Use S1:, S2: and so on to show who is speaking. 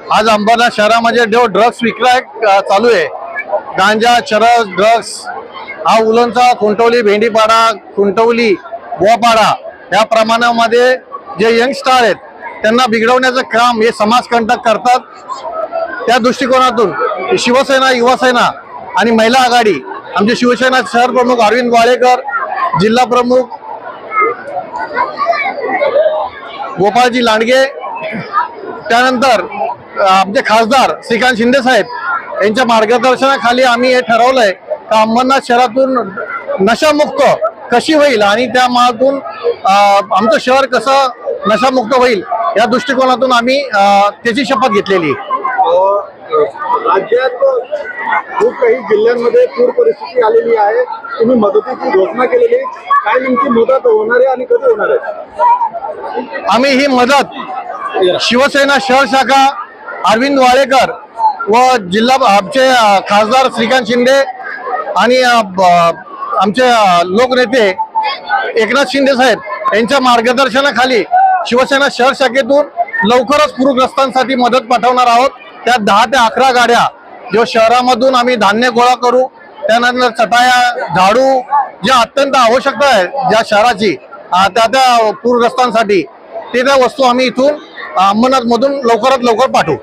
S1: आज अंबरनाथ शहरामध्ये जो ड्रग्स विक्रय चालू आहे, गांजा, चरस, ड्रग्स हा उलनचा खुंटवली, भेंडीपाडा, खुंटवली, बोपाडा या प्रमाणामध्ये जे यंगस्टार आहेत त्यांना बिघडवण्याचं काम हे समाजकंटक करतात। त्या दृष्टिकोनातून शिवसेना, युवासेना आणि महिला आघाडी, आमचे शिवसेना शहर प्रमुख अरविंद वाळेकर, जिल्हा प्रमुख गोपाळजी लांडगे, त्यानंतर आमचे खासदार श्रीकांत शिंदे साहेब यांच्या मार्गदर्शनाखाली आम्ही हे ठरवलंय की अंबरनाथ शहरातून नशामुक्त कशी होईल आणि त्या मार्गातून आमचं शहर कसं नशामुक्त होईल या दृष्टिकोनातून आम्ही त्याची शपथ घेतलेली।
S2: राज्यात खूप काही जिल्ह्यांमध्ये पूर परिस्थिती आलेली आहे, तुम्ही मदतीची घोषणा केलेली, काय नेमकी मदत होणार आहे आणि कधी होणार आहे?
S1: आम्ही ही मदत शिवसेना शहर शाखा अरविंद वाळेकर व जिल्हा आमचे खासदार श्रीकांत शिंदे आणि आमचे लोकनेते एकनाथ शिंदे साहेब यांच्या मार्गदर्शनाखाली शिवसेना शहर शाखेतून लवकरच पूरग्रस्तांसाठी मदत पाठवणार आहोत। त्या 10 ते 11 गाड्या जो शहरामधून आम्ही धान्य गोळा करू, त्यानंतर चटाया, झाडू, ज्या अत्यंत आवश्यकता आहे ज्या शहराची त्या पूरग्रस्तांसाठी, ते त्या वस्तू आम्ही इथून अंबरनाथ मधून लवकरात लवकर पाठवू।